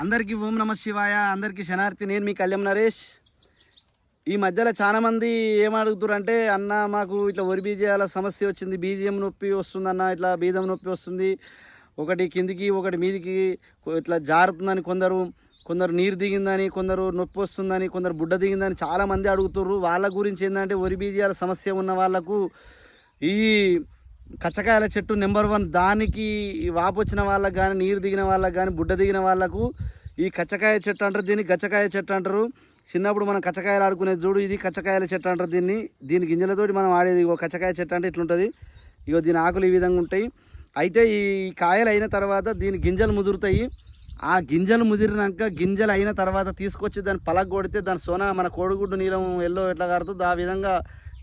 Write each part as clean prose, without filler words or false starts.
అందరికీ ఓం నమ శివాయ. అందరికీ శనార్థి. నేను మీ కళ్యాణ్ నరేష్. ఈ మధ్యలో చాలా మంది ఏమడుగుతారంటే, అన్న మాకు ఇట్లా వరి బీజాల సమస్య వచ్చింది, బీజం నొప్పి వస్తుందన్న, ఇట్లా బీజం నొప్పి వస్తుంది, ఒకటి కిందికి ఒకటి మీదికి ఇట్లా జారుతుందని కొందరు నీరు దిగిందని, కొందరు నొప్పి వస్తుందని, కొందరు బుడ్డ దిగిందని చాలామంది అడుగుతుర్రు. వాళ్ళ గురించి ఏంటంటే, వరి బీజాల సమస్య ఉన్న వాళ్ళకు ఈ కచ్చకాయల చెట్టు నెంబర్ 1. దానికి వాపు వచ్చిన వాళ్ళకు కానీ, నీరు దిగిన వాళ్ళకు కానీ, బుడ్డ దిగిన వాళ్ళకు ఈ కచ్చకాయ చెట్టు అంటారు. దీన్ని గచ్చకాయ చెట్టు అంటారు. చిన్నప్పుడు మనం కచ్చకాయలు ఆడుకునేది చూడు, ఇది కచ్చకాయల చెట్టు అంటారు. దీని గింజలతోటి మనం ఆడేది. ఇగో కచ్చకాయ చెట్టు అంటే ఇట్లుంటుంది. ఇగో దీని ఆకులు ఈ విధంగా ఉంటాయి. అయితే ఈ కాయలు అయిన తర్వాత దీని గింజలు ముదురుతాయి. ఆ గింజలు ముదిరినాక, గింజలు అయిన తర్వాత తీసుకొచ్చి దాన్ని పలక కొడితే దాని సోన మన కోడిగుడ్డు నీలం ఎల్లో ఎట్లా కారుతుంది, ఆ విధంగా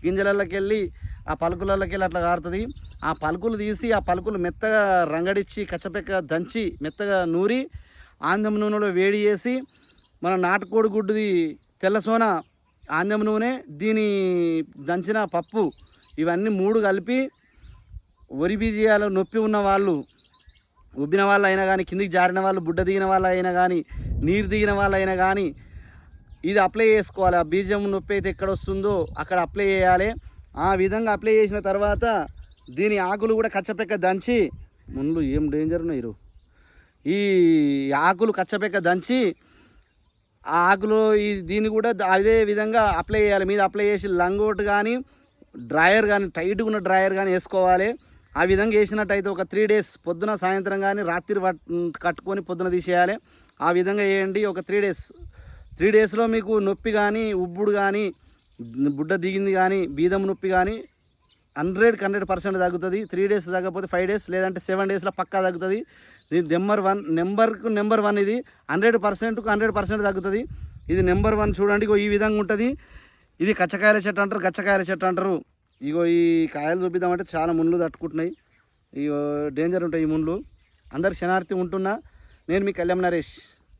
గింజలలోకి వెళ్ళి ఆ పలుకులలోకి వెళ్ళి అట్లా కారుతుంది. ఆ పలుకులు తీసి ఆ పలుకులు మెత్తగా రంగడిచ్చి కచ్చపెక్క దంచి మెత్తగా నూరి ఆందం నూనెలో వేడి చేసి మన నాటుకోడి గుడ్డుది తెల్ల సోన, ఆందం నూనె, దీని దంచిన పప్పు, ఇవన్నీ 3 కలిపి వరి బీజాలు నొప్పి ఉన్న వాళ్ళు, ఉబ్బిన వాళ్ళు అయినా కానీ, కిందికి జారిన వాళ్ళు, బుడ్డ దిగిన వాళ్ళు అయినా కానీ, నీరు దిగిన వాళ్ళు అయినా కానీ ఇది అప్లై చేసుకోవాలి. ఆ బీజం నొప్పి అయితే ఎక్కడ వస్తుందో అక్కడ అప్లై చేయాలి. ఆ విధంగా అప్లై చేసిన తర్వాత దీని ఆకులు కూడా కచ్చపెక్క దంచి, ముందు ఏం డేంజర్ ఉన్నాయి, ఈ ఆకులు కచ్చపెక్క దంచి ఆ ఆకులు దీన్ని కూడా అదే విధంగా అప్లై చేయాలి. మీద అప్లై చేసి లంగోట్ కానీ, డ్రాయర్ కానీ, టైట్గా ఉన్న డ్రాయర్ కానీ వేసుకోవాలి. ఆ విధంగా వేసినట్టయితే ఒక 3 days పొద్దున సాయంత్రం కానీ రాత్రి కట్టుకొని పొద్దున తీసేయాలి. ఆ విధంగా వేయండి ఒక 3 daysలో మీకు నొప్పి కానీ, ఉబ్బుడు కానీ, బుడ్డ దిగింది కానీ, బీదం నొప్పి కానీ 100% తగ్గుతుంది. 3 days తగ్గకపోతే 5 days లేదంటే 7 daysలో పక్కా తగ్గుతుంది. ఇది నెంబర్ 1 ఇది 100% తగ్గుతుంది. ఇది నెంబర్ 1 చూడండి. ఇగో ఈ విధంగా ఉంటుంది. ఇది కచ్చకాయల చెట్టు అంటారు, గచ్చకాయల చెట్టు అంటారు. ఇగో ఈ కాయలు చూపిద్దామంటే చాలా ముళ్ళు తట్టుకుంటున్నాయి. ఇగో డేంజర్ ఉంటాయి ఈ ముళ్ళు. అందరు శనార్థి ఉంటున్నా. నేను మీ కళ్యాణ్ నరేష్.